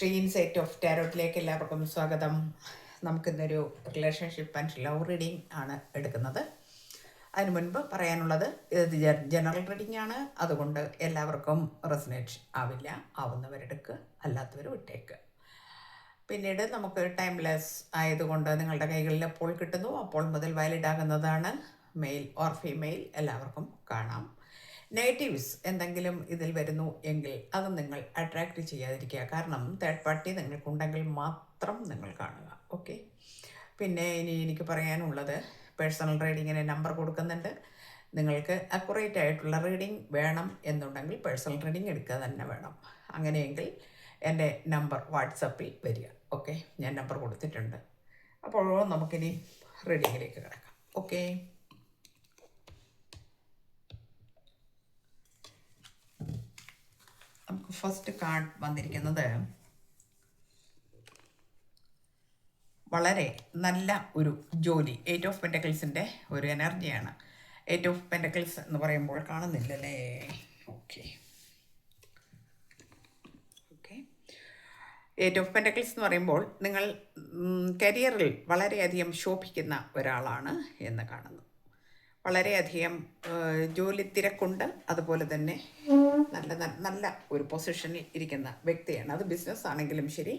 Shri insight of ടാരോട്ടിലേക്ക് എല്ലാവർക്കും സ്വാഗതം. നമുക്കിന്നൊരു റിലേഷൻഷിപ്പ് ആൻഡ് ലവ് റീഡിംഗ് ആണ് എടുക്കുന്നത്. അതിനു മുൻപ് പറയാനുള്ളത്, ഇത് ജനറൽ റീഡിംഗ് ആണ്, അതുകൊണ്ട് എല്ലാവർക്കും റെസനേറ്റ് ആവില്ല. ആവുന്നവരെടുക്കുക, അല്ലാത്തവർ വിട്ടേക്ക്. പിന്നീട് നമുക്ക് ടൈംലെസ് ആയതുകൊണ്ട് നിങ്ങളുടെ കൈകളിൽ എപ്പോൾ കിട്ടുന്നു അപ്പോൾ മുതൽ വാലിഡ് ആകുന്നതാണ്. മെയിൽ ഓർ ഫീമെയിൽ എല്ലാവർക്കും കാണാം. നെഗറ്റീവ്സ് എന്തെങ്കിലും ഇതിൽ വരുന്നു എങ്കിൽ അത് നിങ്ങൾ അട്രാക്റ്റ് ചെയ്യാതിരിക്കുക. കാരണം തേർഡ് പാർട്ടി നിങ്ങൾക്കുണ്ടെങ്കിൽ മാത്രം നിങ്ങൾ കാണുക. ഓക്കെ. പിന്നെ ഇനി എനിക്ക് പറയാനുള്ളത്, പേഴ്സണൽ റീഡിങ്ങിന് നമ്പർ കൊടുക്കുന്നുണ്ട്. നിങ്ങൾക്ക് അക്യുറേറ്റ് ആയിട്ടുള്ള റീഡിംഗ് വേണം എന്നുണ്ടെങ്കിൽ പേഴ്സണൽ റീഡിംഗ് എടുക്കുക തന്നെ വേണം. അങ്ങനെയെങ്കിൽ എൻ്റെ നമ്പർ വാട്സപ്പിൽ വരിക. ഓക്കെ, ഞാൻ നമ്പർ കൊടുത്തിട്ടുണ്ട്. അപ്പോൾ നമുക്കിനി റീഡിങ്ങിലേക്ക് കിടക്കാം. ഓക്കെ. നമുക്ക് ഫസ്റ്റ് കാർഡ് വന്നിരിക്കുന്നത് വളരെ നല്ല ഒരു ജോലി. 8 ഓഫ് പെൻറ്റക്കിൾസിൻ്റെ ഒരു എനർജിയാണ്. 8 ഓഫ് പെൻറ്റക്കിൾസ് എന്ന് പറയുമ്പോൾ കാണുന്നില്ലല്ലേ? ഓക്കെ ഓക്കെ 8 ഓഫ് പെൻറ്റക്കിൾസ് എന്ന് പറയുമ്പോൾ നിങ്ങൾ കരിയറിൽ വളരെയധികം ശോഭിക്കുന്ന ഒരാളാണ് എന്ന് കാണുന്നു. വളരെയധികം ജോലി തിരക്കുണ്ട്. അതുപോലെ തന്നെ നല്ല ഒരു പൊസിഷനിൽ ഇരിക്കുന്ന വ്യക്തിയാണ്. അത് ബിസിനസ് ആണെങ്കിലും ശരി,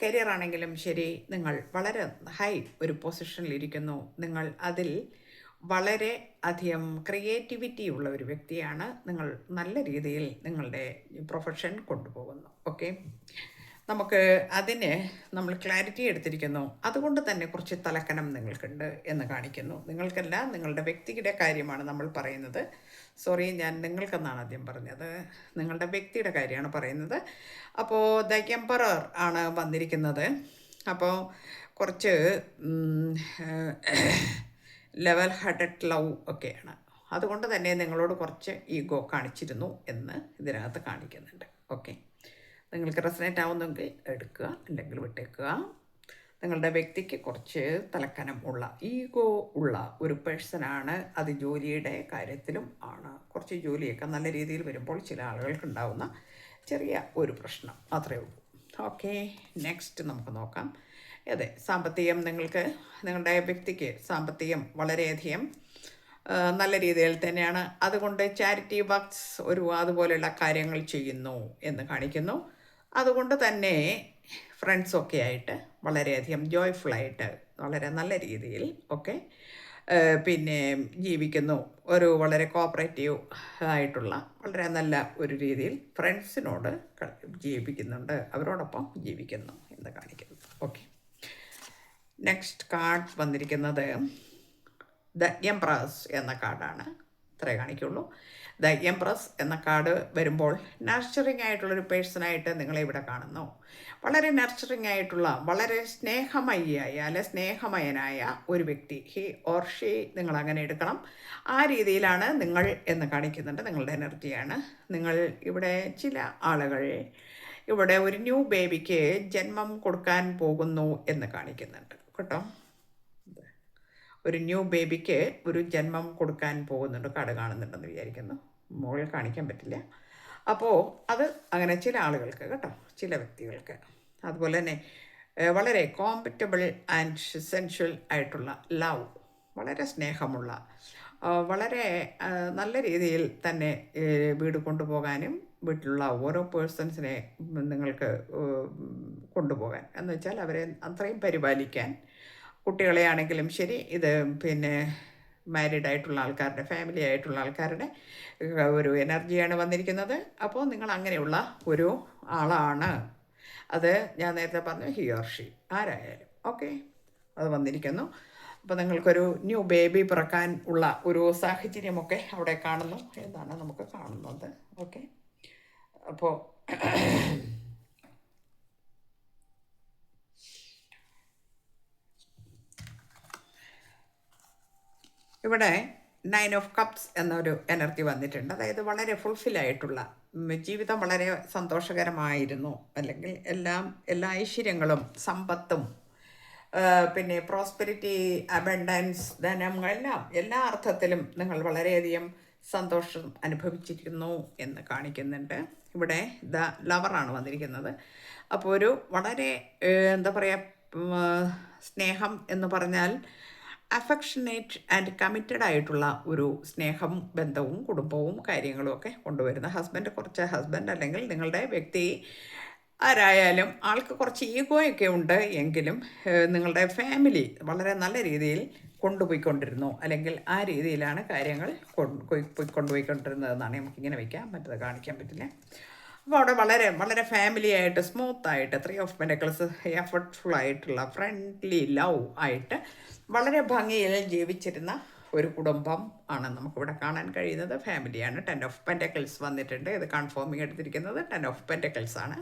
കരിയർ ആണെങ്കിലും ശരി, നിങ്ങൾ വളരെ ഹൈ ഒരു പൊസിഷനിൽ ഇരിക്കുന്നു. നിങ്ങൾ അതിൽ വളരെ അധികം ക്രിയേറ്റിവിറ്റി ഉള്ള ഒരു വ്യക്തിയാണ്. നിങ്ങൾ നല്ല രീതിയിൽ നിങ്ങളുടെ പ്രൊഫഷൻ കൊണ്ടുപോകുന്നു. ഓക്കെ, നമുക്ക് അതിന് നമ്മൾ ക്ലാരിറ്റി എടുത്തിരിക്കുന്നു. അതുകൊണ്ട് തന്നെ കുറച്ച് തലക്കനം നിങ്ങൾക്കുണ്ട് എന്ന് കാണിക്കുന്നു. നിങ്ങൾക്കല്ല, നിങ്ങളുടെ വ്യക്തിയുടെ കാര്യമാണ് നമ്മൾ പറയുന്നത്. സോറി, ഞാൻ നിങ്ങൾക്കെന്നാണ് ആദ്യം പറഞ്ഞത്. നിങ്ങളുടെ വ്യക്തിയുടെ കാര്യമാണ് പറയുന്നത്. അപ്പോൾ ദ എംപറർ ആണ് വന്നിരിക്കുന്നത്. അപ്പോൾ കുറച്ച് ലെവൽ ഹെഡഡ് ലവ് ഒക്കെയാണ്. അതുകൊണ്ട് തന്നെ നിങ്ങളോട് കുറച്ച് ഈഗോ കാണിച്ചിരുന്നു എന്ന് ഇതിനകത്ത് കാണിക്കുന്നുണ്ട്. ഓക്കെ, നിങ്ങൾക്ക് റെസനേറ്റ് ആവുന്നെങ്കിൽ എടുക്കുക, അല്ലെങ്കിൽ വിട്ടേക്കുക. നിങ്ങളുടെ വ്യക്തിക്ക് കുറച്ച് തലക്കനം ഉള്ള, ഈഗോ ഉള്ള ഒരു പേഴ്സണാണ്. അത് ജോലിയുടെ കാര്യത്തിലും ആണ്. കുറച്ച് ജോലിയൊക്കെ നല്ല രീതിയിൽ വരുമ്പോൾ ചില ആളുകൾക്ക് ഉണ്ടാവുന്ന ചെറിയ ഒരു പ്രശ്നം അത്രയേ ഉള്ളൂ. ഓക്കെ, നെക്സ്റ്റ് നമുക്ക് നോക്കാം. അതെ, സാമ്പത്തികം, നിങ്ങളുടെ വ്യക്തിക്ക് സാമ്പത്തികം വളരെയധികം നല്ല രീതിയിൽ തന്നെയാണ്. അതുകൊണ്ട് ചാരിറ്റി വർക്ക്സ് അതുപോലെയുള്ള കാര്യങ്ങൾ ചെയ്യുന്നു എന്ന് കാണിക്കുന്നു. അതുകൊണ്ട് തന്നെ ഫ്രണ്ട്സൊക്കെ ആയിട്ട് വളരെയധികം ജോയ്ഫുള്ളായിട്ട് വളരെ നല്ല രീതിയിൽ ഒക്കെ പിന്നെ ജീവിക്കുന്നു. വളരെ കോപ്പറേറ്റീവ് ആയിട്ടുള്ള വളരെ നല്ല ഒരു രീതിയിൽ ഫ്രണ്ട്സിനോട് ജീവിക്കുന്നുണ്ട്, അവരോടൊപ്പം ജീവിക്കുന്നു എന്ന് കാണിക്കുന്നു. ഓക്കെ, നെക്സ്റ്റ് കാർഡ് വന്നിരിക്കുന്നത് ദ എംപ്രസ് എന്ന കാർഡാണ്. ഇത്രേ കാണിക്കുള്ളൂ. ദ എംപ്രസ് എന്ന കാർഡ് വരുമ്പോൾ നർച്ചറിങ് ആയിട്ടുള്ളൊരു പേഴ്സണായിട്ട് നിങ്ങളെ ഇവിടെ കാണുന്നു. വളരെ നർച്ചറിങ് ആയിട്ടുള്ള, വളരെ സ്നേഹമയനായ ഒരു വ്യക്തി. ഹി ഓർ ഷീ, നിങ്ങൾ അങ്ങനെ എടുക്കണം. ആ രീതിയിലാണ് നിങ്ങൾ എന്ന് കാണിക്കുന്നുണ്ട്. നിങ്ങളുടെ എനർജിയാണ്. നിങ്ങൾ ഇവിടെ ചില ആളുകൾ ഇവിടെ ഒരു ന്യൂ ബേബിക്ക് ജന്മം കൊടുക്കാൻ പോകുന്നു എന്ന് കാണിക്കുന്നുണ്ട് കേട്ടോ. ഒരു ന്യൂ ബേബിക്ക് ഒരു ജന്മം കൊടുക്കാൻ പോകുന്നുണ്ട്. കാർഡ് കാണുന്നുണ്ടെന്ന് വിചാരിക്കുന്നു, മുകളിൽ കാണിക്കാൻ പറ്റില്ല. അപ്പോൾ അത് അങ്ങനെ ചില ആളുകൾക്ക് കേട്ടോ, ചില വ്യക്തികൾക്ക്. അതുപോലെ തന്നെ വളരെ കോമ്പറ്റബിൾ ആൻഡ് സെൻഷ്വൽ ആയിട്ടുള്ള ലവ്, വളരെ സ്നേഹമുള്ള, വളരെ നല്ല രീതിയിൽ തന്നെ വീട് കൊണ്ടുപോകാനും വീട്ടിലുള്ള ഓരോ പേഴ്സൺസിനെ നിങ്ങൾക്ക് കൊണ്ടുപോകാൻ എന്ന് വെച്ചാൽ അവരെ അത്രയും പരിപാലിക്കാൻ, കുട്ടികളെ ആണെങ്കിലും ശരി, ഇത് പിന്നെ മാരീഡ് ആയിട്ടുള്ള ആൾക്കാരുടെ, ഫാമിലി ആയിട്ടുള്ള ആൾക്കാരുടെ ഒരു എനർജിയാണ് വന്നിരിക്കുന്നത്. അപ്പോൾ നിങ്ങൾ അങ്ങനെയുള്ള ഒരു ആളാണ്. അത് ഞാൻ നേരത്തെ പറഞ്ഞു, ഹി ഓർ ഷീ ആരായാലും. ഓക്കെ, അത് വന്നിരിക്കുന്നു. അപ്പോൾ നിങ്ങൾക്കൊരു ന്യൂ ബേബി പിറക്കാൻ ഉള്ള ഒരു സാഹചര്യമൊക്കെ അവിടെ കാണുന്നു എന്നാണ് നമുക്ക് കാണുന്നത്. ഓക്കെ, അപ്പോൾ ഇവിടെ 9 ഓഫ് കപ്സ് എന്നൊരു എനർജി വന്നിട്ടുണ്ട്. അതായത് വളരെ ഫുൾഫില്ലായിട്ടുള്ള ജീവിതം, വളരെ സന്തോഷകരമായിരുന്നു, അല്ലെങ്കിൽ എല്ലാ ഐശ്വര്യങ്ങളും സമ്പത്തും പിന്നെ പ്രോസ്പെരിറ്റി, അബൻഡൻസ്, ധനങ്ങളെല്ലാം എല്ലാ അർത്ഥത്തിലും നിങ്ങൾ വളരെയധികം സന്തോഷം അനുഭവിച്ചിരിക്കുന്നു എന്ന് കാണിക്കുന്നുണ്ട്. ഇവിടെ ദ ലവറാണ് വന്നിരിക്കുന്നത്. അപ്പോൾ ഒരു വളരെ എന്താ പറയുക, സ്നേഹം എന്ന് പറഞ്ഞാൽ അഫെക്ഷനേറ്റ് ആൻഡ് കമ്മിറ്റഡ് ആയിട്ടുള്ള ഒരു സ്നേഹം, ബന്ധവും കുടുംബവും കാര്യങ്ങളും ഒക്കെ കൊണ്ടുവരുന്ന ഹസ്ബൻഡ് അല്ലെങ്കിൽ നിങ്ങളുടെ വ്യക്തി ആരായാലും ആൾക്ക് കുറച്ച് ഈഗോയൊക്കെ ഉണ്ട് എങ്കിലും നിങ്ങളുടെ ഫാമിലി വളരെ നല്ല രീതിയിൽ കൊണ്ടുപോയിക്കൊണ്ടിരുന്നു, അല്ലെങ്കിൽ ആ രീതിയിലാണ് കാര്യങ്ങൾ കൊണ്ടുപോയിക്കൊണ്ടിരുന്നതെന്നാണ് നമുക്കിങ്ങനെ വയ്ക്കാം, മറ്റത് കാണിക്കാൻ പറ്റില്ല. അപ്പോൾ അവിടെ വളരെ വളരെ ഫാമിലി ആയിട്ട് സ്മൂത്തായിട്ട് 3 ഓഫ് പെൻറ്റക്കിൾസ് എഫർട്ട്ഫുൾ ആയിട്ടുള്ള ഫ്രണ്ട്ലി ലവ് ആയിട്ട് വളരെ ഭംഗിയിൽ ജീവിച്ചിരുന്ന ഒരു കുടുംബം ആണ് നമുക്കിവിടെ കാണാൻ കഴിയുന്നത്. ഫാമിലിയാണ്. 10 ഓഫ് പെൻറ്റക്കിൾസ് വന്നിട്ടുണ്ട്. ഇത് കൺഫേമിങ് എടുത്തിരിക്കുന്നത് 10 ഓഫ് പെൻറ്റക്കിൾസ് ആണ്.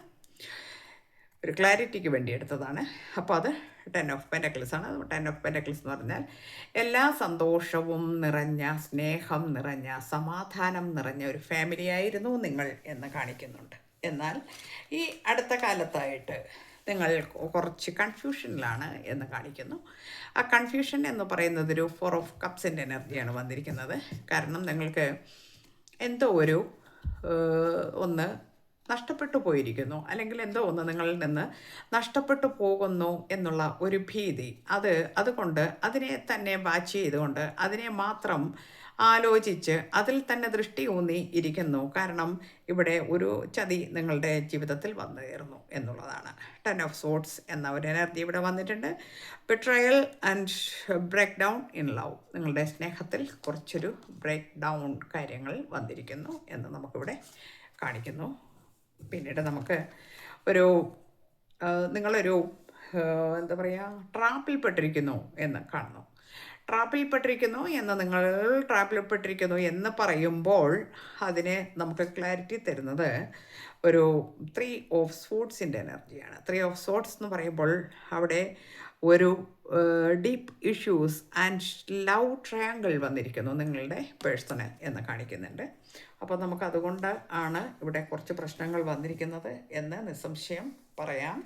ഒരു ക്ലാരിറ്റിക്ക് വേണ്ടി എടുത്തതാണ്. അപ്പോൾ അത് 10 ഓഫ് പെൻറ്റക്കിൾസ് ആണ്. 10 ഓഫ് പെൻറ്റക്കിൾസ് എന്ന് പറഞ്ഞാൽ എല്ലാ സന്തോഷവും നിറഞ്ഞ, സ്നേഹം നിറഞ്ഞ, സമാധാനം നിറഞ്ഞ ഒരു ഫാമിലി ആയിരുന്നു നിങ്ങൾ എന്ന് കാണിക്കുന്നുണ്ട്. എന്നാൽ ഈ അടുത്ത കാലത്തായിട്ട് നിങ്ങൾ കുറച്ച് കൺഫ്യൂഷനിലാണ് എന്ന് കാണിക്കുന്നു. ആ കൺഫ്യൂഷൻ എന്ന് പറയുന്നത് ഒരു 4 ഓഫ് കപ്സിൻ്റെ എനർജിയാണ് വന്നിരിക്കുന്നത്. കാരണം നിങ്ങൾക്ക് എന്തോ ഒരു ഒന്ന് നഷ്ടപ്പെട്ടു പോയിരിക്കുന്നു, അല്ലെങ്കിൽ എന്തോ ഒന്ന് നിങ്ങളിൽ നിന്ന് നഷ്ടപ്പെട്ടു പോകുന്നു എന്നുള്ള ഒരു ഭീതി, അതുകൊണ്ട് അതിനെ തന്നെ വാച്ച് ചെയ്തുകൊണ്ട് അതിനെ മാത്രം ആലോചിച്ച് അതിൽ തന്നെ ദൃഷ്ടി ഊന്നി ഇരിക്കുന്നു. കാരണം ഇവിടെ ഒരു ചതി നിങ്ങളുടെ ജീവിതത്തിൽ വന്നു കയറുന്നു എന്നുള്ളതാണ്. 10 ഓഫ് സോർട്സ് എന്ന ഒരു എനർജി ഇവിടെ വന്നിട്ടുണ്ട്. Betrayal and break down in love. നിങ്ങളുടെ സ്നേഹത്തിൽ കുറച്ചൊരു ബ്രേക്ക് ഡൗൺ കാര്യങ്ങൾ വന്നിരിക്കുന്നു എന്ന് നമുക്കിവിടെ കാണിക്കുന്നു. പിന്നീട് നമുക്ക് നിങ്ങളൊരു എന്താ പറയുക, ട്രാപ്പിൽപ്പെട്ടിരിക്കുന്നു എന്ന് കാണുന്നു. ട്രാപ്പിൽപ്പെട്ടിരിക്കുന്നു എന്ന് പറയുമ്പോൾ അതിന് നമുക്ക് ക്ലാരിറ്റി തരുന്നത് ഒരു 3 ഓഫ് സോർട്സിൻ്റെ എനർജിയാണ്. 3 ഓഫ് സോർട്സ് എന്ന് പറയുമ്പോൾ അവിടെ ഒരു deep issues and love triangle വന്നിരിക്കുന്നു നിങ്ങളുടെ പേഴ്സണ് എന്ന് കാണിക്കുന്നുണ്ട്. അപ്പോൾ നമുക്കതുകൊണ്ട് ആണ് ഇവിടെ കുറച്ച് പ്രശ്നങ്ങൾ വന്നിരിക്കുന്നത് എന്ന് നിസ്സംശയം പറയാം.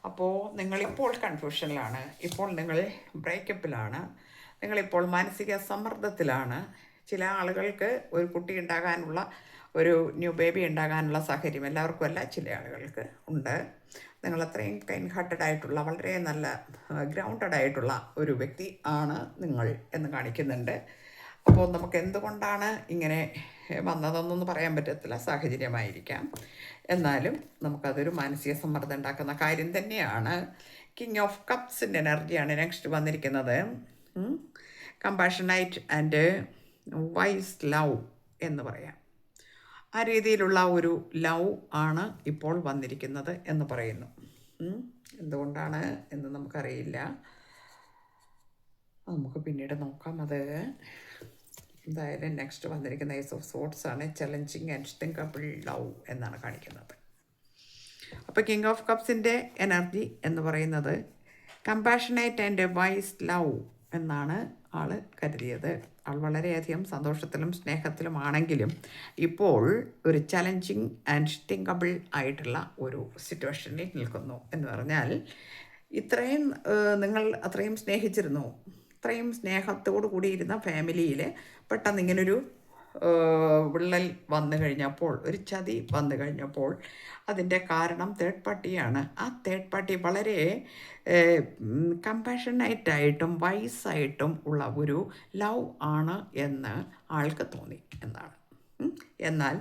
അപ്പോൾ നിങ്ങളിപ്പോൾ കൺഫ്യൂഷനിലാണ്, ഇപ്പോൾ നിങ്ങൾ ബ്രേക്കപ്പിലാണ്, നിങ്ങളിപ്പോൾ മാനസിക സമ്മർദ്ദത്തിലാണ്. ചില ആളുകൾക്ക് ഒരു കുട്ടി ഉണ്ടാകാനുള്ള, ഒരു ന്യൂ ബേബി ഉണ്ടാകാനുള്ള സാഹചര്യം എല്ലാവർക്കും അല്ല, ചില ആളുകൾക്ക് ഉണ്ട്. നിങ്ങൾ അത്രയും കൈൻഡ് ഹാർട്ടഡ് ആയിട്ടുള്ള, വളരെ നല്ല ഗ്രൗണ്ടഡ് ആയിട്ടുള്ള ഒരു വ്യക്തി ആണ് നിങ്ങൾ എന്ന് കാണിക്കുന്നുണ്ട്. അപ്പോൾ നമുക്ക് എന്തുകൊണ്ടാണ് ഇങ്ങനെ വന്നതെന്നൊന്നും പറയാൻ പറ്റത്തില്ല, സാഹചര്യമായിരിക്കാം. എന്നാലും നമുക്കതൊരു മാനസിക സമ്മർദ്ദം ഉണ്ടാക്കുന്ന കാര്യം തന്നെയാണ്. കിങ് ഓഫ് കപ്സിൻ്റെ എനർജിയാണ് നെക്സ്റ്റ് വന്നിരിക്കുന്നത്. കമ്പാഷനൈറ്റ് ആൻഡ് വൈസ് ലവ് എന്ന് പറയാം. ആ രീതിയിലുള്ള ഒരു ലവ് ആണ് ഇപ്പോൾ വന്നിരിക്കുന്നത് എന്ന് പറയുന്നു. എന്തുകൊണ്ടാണ് എന്ന് നമുക്കറിയില്ല, നമുക്ക് പിന്നീട് നോക്കാം. അത് എന്തായാലും നെക്സ്റ്റ് വന്നിരിക്കുന്ന ഏസ് ഓഫ് സോർട്സ് ആണ്. ചലഞ്ചിങ് ആൻഡ് തിങ്കബിൾ ലവ് എന്നാണ് കാണിക്കുന്നത്. അപ്പോൾ കിങ് ഓഫ് കപ്സിൻ്റെ എനർജി എന്ന് പറയുന്നത് കമ്പാഷനേറ്റ് ആൻഡ് വൈസ് ലവ് എന്നാണ് ആൾ കരുതിയത്. ആൾ വളരെയധികം സന്തോഷത്തിലും സ്നേഹത്തിലുമാണെങ്കിലും ഇപ്പോൾ ഒരു ചലഞ്ചിങ് ആൻഡ് തിങ്കബിൾ ആയിട്ടുള്ള ഒരു സിറ്റുവേഷനിൽ നിൽക്കുന്നു. എന്ന് പറഞ്ഞാൽ ഇത്രയും നിങ്ങൾ അത്രയും സ്നേഹിച്ചിരുന്നു, അത്രയും സ്നേഹത്തോടു കൂടിയിരുന്ന ഫാമിലിയിൽ പെട്ടെന്ന് ഇങ്ങനൊരു വിള്ളൽ വന്നു കഴിഞ്ഞപ്പോൾ, ഒരു ചതി വന്നു കഴിഞ്ഞപ്പോൾ അതിൻ്റെ കാരണം തേർഡ് പാർട്ടിയാണ്. ആ തേർഡ് പാർട്ടി വളരെ കമ്പാഷനേറ്റായിട്ടും വൈസായിട്ടും ഉള്ള ഒരു ലവ് ആണ് എന്ന് ആൾക്ക് തോന്നി എന്നാണ്. എന്നാൽ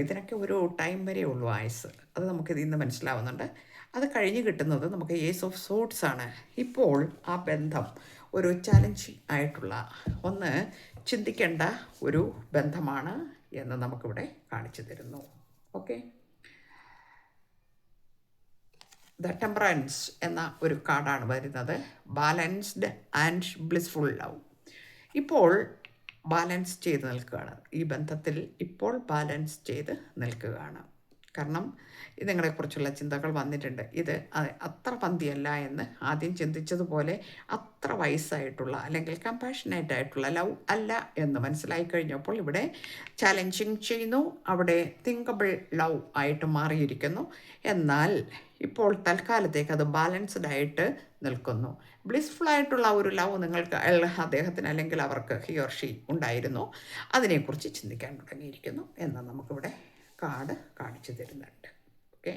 ഇതിനൊക്കെ ഒരു ടൈം വരെ ഉള്ളൂ ആയുസ്, അത് നമുക്കിതിൽ നിന്ന് മനസ്സിലാവുന്നുണ്ട്. അത് കഴിഞ്ഞ് കിട്ടുന്നത് നമുക്ക് ഏസ് ഓഫ് സോർട്സ് ആണ്. ഇപ്പോൾ ആ ബന്ധം ഒരു ചാലഞ്ചിങ് ആയിട്ടുള്ള, ഒന്ന് ചിന്തിക്കേണ്ട ഒരു ബന്ധമാണ് എന്ന് നമുക്കിവിടെ കാണിച്ചു തരുന്നു. ഓക്കെ, ദ ടെമ്പറൻസ് എന്ന ഒരു കാർഡാണ് വരുന്നത്. Balanced and blissful love. ഇപ്പോൾ ബാലൻസ് ചെയ്ത് നിൽക്കുകയാണ്, ഈ ബന്ധത്തിൽ ഇപ്പോൾ ബാലൻസ് ചെയ്ത് നിൽക്കുകയാണ്. കാരണം നിങ്ങളെക്കുറിച്ചുള്ള ചിന്തകൾ വന്നിട്ടുണ്ട്. ഇത് അത്ര പന്തിയല്ല എന്ന് ആദ്യം ചിന്തിച്ചതുപോലെ അത്ര വയസ്സായിട്ടുള്ള അല്ലെങ്കിൽ കമ്പാഷനേറ്റ് ആയിട്ടുള്ള ലവ് അല്ല എന്ന് മനസ്സിലായി കഴിഞ്ഞപ്പോൾ ഇവിടെ ചാലഞ്ചിങ് ചെയ്യുന്നു, അവിടെ തിങ്കബിൾ ലവ് ആയിട്ട് മാറിയിരിക്കുന്നു. എന്നാൽ ഇപ്പോൾ തൽക്കാലത്തേക്ക് അത് ബാലൻസ്ഡ് ആയിട്ട് നിൽക്കുന്നു. ബ്ലിസ്ഫുൾ ആയിട്ടുള്ള ഒരു ലവ് നിങ്ങൾക്ക് അദ്ദേഹത്തിന് അല്ലെങ്കിൽ അവർക്ക് ഹി ഓർ ഷീ ഉണ്ടായിരുന്നു, അതിനെക്കുറിച്ച് ചിന്തിക്കാൻ തുടങ്ങിയിരിക്കുന്നു എന്ന് നമുക്കിവിടെ കാർഡ് കാണിച്ചു തരുന്നുണ്ട്. ഓക്കെ,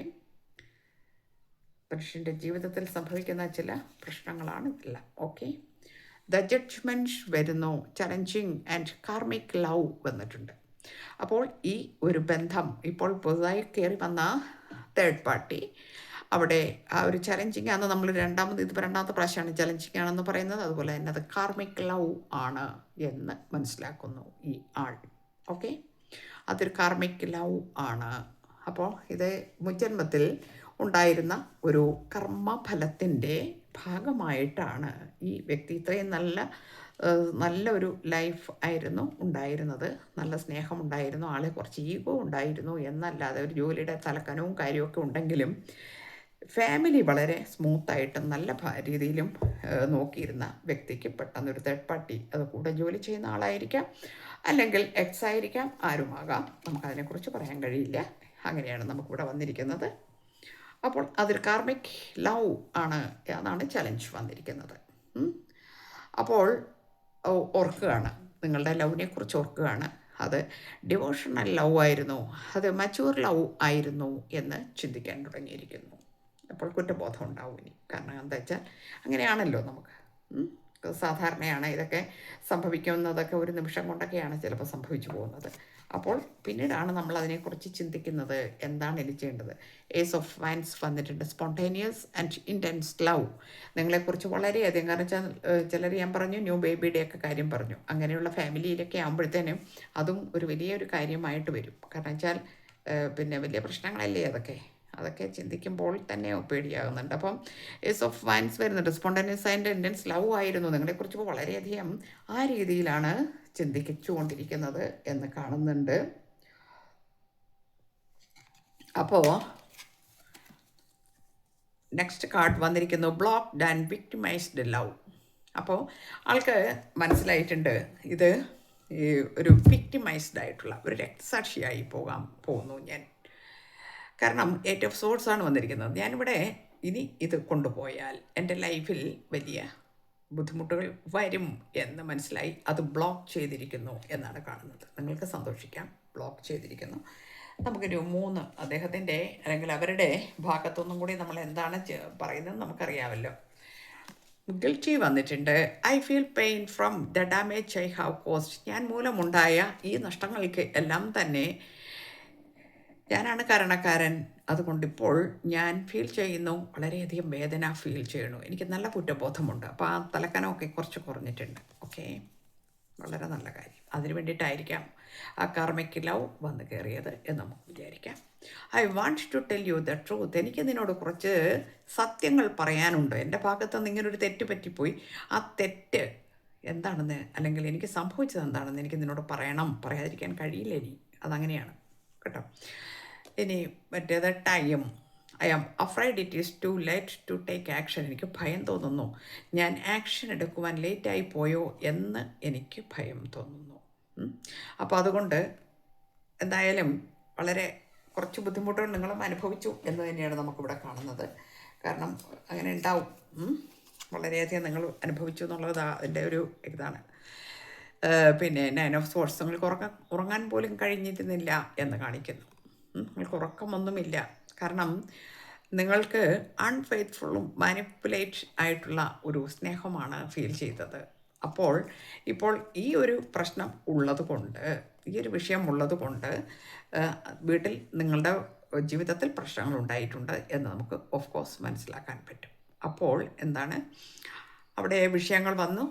മനുഷ്യൻ്റെ ജീവിതത്തിൽ സംഭവിക്കുന്ന ചില പ്രശ്നങ്ങളാണ് ഇതെല്ലാം. ഓക്കെ, ദ ജഡ്ജ്മെൻറ്റ് വരുന്നു, ചലഞ്ചിങ് ആൻഡ് കാർമിക് ലവ് വന്നിട്ടുണ്ട്. അപ്പോൾ ഈ ഒരു ബന്ധം ഇപ്പോൾ പുതുതായി കയറി വന്ന തേർഡ് പാർട്ടി അവിടെ ആ ഒരു ചലഞ്ചിങ് ആണ്. നമ്മൾ ഇതിപ്പോൾ രണ്ടാമത്തെ പ്രാവശ്യമാണ് ചലഞ്ചിങ് ആണെന്ന് പറയുന്നത്. അതുപോലെ തന്നെ അത് കാർമിക് ലവ് ആണ് എന്ന് മനസ്സിലാക്കുന്നു ഈ ആൾ. ഓക്കെ, അതൊരു കാർമിക് ലവ് ആണ്. അപ്പോൾ ഇത് മുൻജന്മത്തിൽ ഉണ്ടായിരുന്ന ഒരു കർമ്മഫലത്തിൻ്റെ ഭാഗമായിട്ടാണ് ഈ വ്യക്തി ഇത്രയും നല്ലൊരു ലൈഫ് ആയിരുന്നു ഉണ്ടായിരുന്നത്. നല്ല സ്നേഹമുണ്ടായിരുന്നു, ആളെ കുറച്ച് ഈഗോ ഉണ്ടായിരുന്നു എന്നല്ലാതെ ഒരു ജോലിയുടെ തലക്കനവും കാര്യമൊക്കെ ഉണ്ടെങ്കിലും ഫാമിലി വളരെ സ്മൂത്തായിട്ടും നല്ല രീതിയിലും നോക്കിയിരുന്ന വ്യക്തിക്ക് പെട്ടെന്നൊരു തേർഡ് പാർട്ടി, അത് കൂടെ ജോലി ചെയ്യുന്ന ആളായിരിക്കാം, അല്ലെങ്കിൽ എക്സ് ആയിരിക്കാം, ആരുമാകാം, നമുക്കതിനെക്കുറിച്ച് പറയാൻ കഴിയില്ല. അങ്ങനെയാണ് നമുക്കിവിടെ വന്നിരിക്കുന്നത്. അപ്പോൾ അതൊരു കാർമിക് ലവ് ആണ്, അതാണ് ചലഞ്ച് വന്നിരിക്കുന്നത്. അപ്പോൾ ഓർക്കുകയാണ്, നിങ്ങളുടെ ലവിനെ കുറിച്ച് ഓർക്കുകയാണ്. അത് ഡിവോഷണൽ ലവ് ആയിരുന്നു, അത് മച്യൂർ ലവ് ആയിരുന്നു എന്ന് ചിന്തിക്കാൻ തുടങ്ങിയിരിക്കുന്നു. അപ്പോൾ കുറ്റബോധം ഉണ്ടാവും ഇനി. കാരണം എന്താ വെച്ചാൽ അങ്ങനെയാണല്ലോ നമുക്ക് സാധാരണയാണ് ഇതൊക്കെ സംഭവിക്കുന്നതൊക്കെ. ഒരു നിമിഷം കൊണ്ടൊക്കെയാണ് ചിലപ്പോൾ സംഭവിച്ചു പോകുന്നത്. അപ്പോൾ പിന്നീടാണ് നമ്മൾ അതിനെക്കുറിച്ച് ചിന്തിക്കുന്നത്, എന്താണ് ഇനി ചെയ്യേണ്ടത്. ഏസ് ഓഫ് വാൻസ് വന്നിട്ടുണ്ട്, സ്പോണ്ടേനിയസ് ആൻഡ് ഇൻറ്റൻസ് ലവ്. നിങ്ങളെക്കുറിച്ച് വളരെയധികം, കാരണം വെച്ചാൽ ചിലർ ഞാൻ പറഞ്ഞു ന്യൂ ബേബിയുടെ ഒക്കെ കാര്യം പറഞ്ഞു. അങ്ങനെയുള്ള ഫാമിലിയിലൊക്കെ ആകുമ്പോഴത്തേനും അതും ഒരു വലിയൊരു കാര്യമായിട്ട് വരും. കാരണം വെച്ചാൽ പിന്നെ വലിയ പ്രശ്നങ്ങളല്ലേ അതൊക്കെ ചിന്തിക്കുമ്പോൾ തന്നെ പേടിയാകുന്നുണ്ട്. അപ്പം ഏസ് ഓഫ് വാൻസ് വരുന്നുണ്ട്, സ്പോണ്ടേനിയസ് ആൻഡ് ഇൻറ്റൻസ് ലവ് ആയിരുന്നു. നിങ്ങളെക്കുറിച്ച് വളരെയധികം ആ രീതിയിലാണ് ചിന്തിച്ചുകൊണ്ടിരിക്കുന്നത് എന്ന് കാണുന്നുണ്ട്. അപ്പോൾ നെക്സ്റ്റ് കാർഡ് വന്നിരിക്കുന്നു, ബ്ലോക്ക്ഡ് ആൻഡ് വിക്ടിമൈസ്ഡ് ലവ്. അപ്പോൾ ആൾക്ക് മനസ്സിലായിട്ടുണ്ട് ഇത് ഒരു വിക്ടിമൈസ്ഡ് ആയിട്ടുള്ള ഒരു രക്തസാക്ഷിയായി പോകുന്നു ഞാൻ. കാരണം 8 ഓഫ് സോർഡ്സ് ആണ് വന്നിരിക്കുന്നത്. ഞാനിവിടെ ഇനി ഇത് കൊണ്ടുപോയാൽ എൻ്റെ ലൈഫിൽ വലിയ ബുദ്ധിമുട്ടുകൾ വരും എന്ന് മനസ്സിലായി. അത് ബ്ലോക്ക് ചെയ്തിരിക്കുന്നു എന്നാണ് കാണുന്നത്. നിങ്ങൾക്ക് സന്തോഷിക്കാം, ബ്ലോക്ക് ചെയ്തിരിക്കുന്നു. നമുക്കൊരു 3 അദ്ദേഹത്തിൻ്റെ അല്ലെങ്കിൽ അവരുടെ ഭാഗത്തൊന്നും കൂടി നമ്മൾ എന്താണ് പറയുന്നത് നമുക്കറിയാമല്ലോ. ഗിൽറ്റി വന്നിട്ടുണ്ട്. I feel pain from the damage I have cost. ഞാൻ മൂലമുണ്ടായ ഈ നഷ്ടങ്ങൾക്ക് എല്ലാം തന്നെ ഞാനാണ് കാരണക്കാരൻ. അതുകൊണ്ടിപ്പോൾ ഞാൻ ഫീൽ ചെയ്യുന്നു, വളരെയധികം വേദന ഫീൽ ചെയ്യണു. എനിക്ക് നല്ല കുറ്റബോധമുണ്ട്. അപ്പോൾ ആ തലക്കനമൊക്കെ കുറച്ച് കുറഞ്ഞിട്ടുണ്ട്. ഓക്കെ, വളരെ നല്ല കാര്യം. അതിന് വേണ്ടിയിട്ടായിരിക്കാം ആ കാർമിക് ലവ് വന്ന് കയറിയത് എന്ന് നമുക്ക് വിചാരിക്കാം. I want to tell you the truth. എനിക്ക് നിന്നോട് കുറച്ച് സത്യങ്ങൾ പറയാനുണ്ട്. എൻ്റെ ഭാഗത്തുനിന്ന് ഇങ്ങനൊരു തെറ്റ് പറ്റിപ്പോയി. ആ തെറ്റ് എന്താണെന്ന്, അല്ലെങ്കിൽ എനിക്ക് സംഭവിച്ചത് എന്താണെന്ന് എനിക്ക് നിന്നോട് പറയാതിരിക്കാൻ കഴിയില്ല. അതങ്ങനെയാണ് കേട്ടോ. ഇനി മറ്റേത് time, I am afraid it is too late to take action. എനിക്ക് ഭയം തോന്നുന്നു, ഞാൻ ആക്ഷൻ എടുക്കുവാൻ ലേറ്റായി പോയോ എന്ന് എനിക്ക് ഭയം തോന്നുന്നു. അപ്പോൾ അതുകൊണ്ട് എന്തായാലും വളരെ കുറച്ച് ബുദ്ധിമുട്ടുകൾ നിങ്ങളും അനുഭവിച്ചു എന്ന് തന്നെയാണ് നമുക്കിവിടെ കാണുന്നത്. കാരണം അങ്ങനെ ഉണ്ടാവും, വളരെയധികം നിങ്ങൾ അനുഭവിച്ചു എന്നുള്ളത് അതിൻ്റെ ഒരു ഇതാണ്. പിന്നെ 9 ഓഫ് സോർഡ്സ്, നിങ്ങൾക്ക് ഉറങ്ങാൻ പോലും കഴിഞ്ഞിരുന്നില്ല എന്ന് കാണിക്കുന്നു. നിങ്ങൾക്ക് ഉറക്കമൊന്നുമില്ല. കാരണം നിങ്ങൾക്ക് അൺഫെയ്ത്ത്ഫുള്ളും മാനിപ്പുലേറ്റ് ആയിട്ടുള്ള ഒരു സ്നേഹമാണ് ഫീൽ ചെയ്തത്. ഇപ്പോൾ ഈ ഒരു പ്രശ്നം ഉള്ളതുകൊണ്ട്, ഈ ഒരു വിഷയം ഉള്ളതുകൊണ്ട് വീട്ടിൽ നിങ്ങളുടെ ജീവിതത്തിൽ പ്രശ്നങ്ങൾ ഉണ്ടായിട്ടുണ്ട് എന്ന് നമുക്ക് ഓഫ് കോഴ്സ് മനസ്സിലാക്കാൻ പറ്റും. അപ്പോൾ എന്താണ് അവിടെ വിഷയങ്ങൾ വന്നു,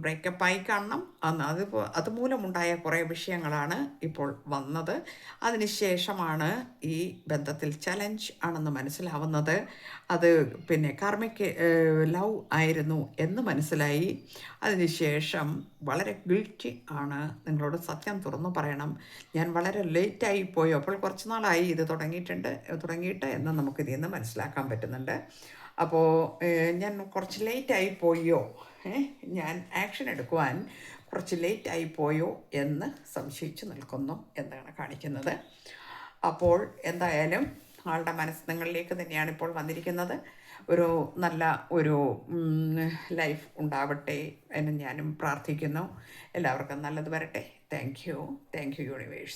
ബ്രേക്കപ്പായി കാണണം. അതുമൂലമുണ്ടായ കുറേ വിഷയങ്ങളാണ് ഇപ്പോൾ വന്നത്. അതിനുശേഷമാണ് ഈ ബന്ധത്തിൽ ചലഞ്ച് ആണെന്ന് മനസ്സിലാവുന്നത്. അത് പിന്നെ കാർമിക് ലവ് ആയിരുന്നു എന്ന് മനസ്സിലായി. അതിനുശേഷം വളരെ ഗിൽറ്റി ആണ്. നിങ്ങളോട് സത്യം തുറന്നു പറയണം, ഞാൻ വളരെ ലേറ്റായി പോയോ, അപ്പോൾ കുറച്ച് നാളായി ഇത് തുടങ്ങിയിട്ട് എന്ന് നമുക്കിതിൽ നിന്ന് മനസ്സിലാക്കാൻ പറ്റുന്നുണ്ട്. അപ്പോൾ ഞാൻ കുറച്ച് ലേറ്റായി പോയോ, ഞാൻ ആക്ഷൻ എടുക്കുവാൻ കുറച്ച് ലേറ്റായി പോയോ എന്ന് സംശയിച്ച് നിൽക്കുന്നു എന്നാണ് കാണിക്കുന്നത്. അപ്പോൾ എന്തായാലും ആളുടെ മനസ്സ് നിങ്ങളിലേക്ക് തന്നെയാണ് ഇപ്പോൾ വന്നിരിക്കുന്നത്. ഒരു നല്ല ഒരു ലൈഫ് ഉണ്ടാവട്ടെ എന്ന് ഞാനും പ്രാർത്ഥിക്കുന്നു. എല്ലാവർക്കും നല്ലത് വരട്ടെ. Thank you universe.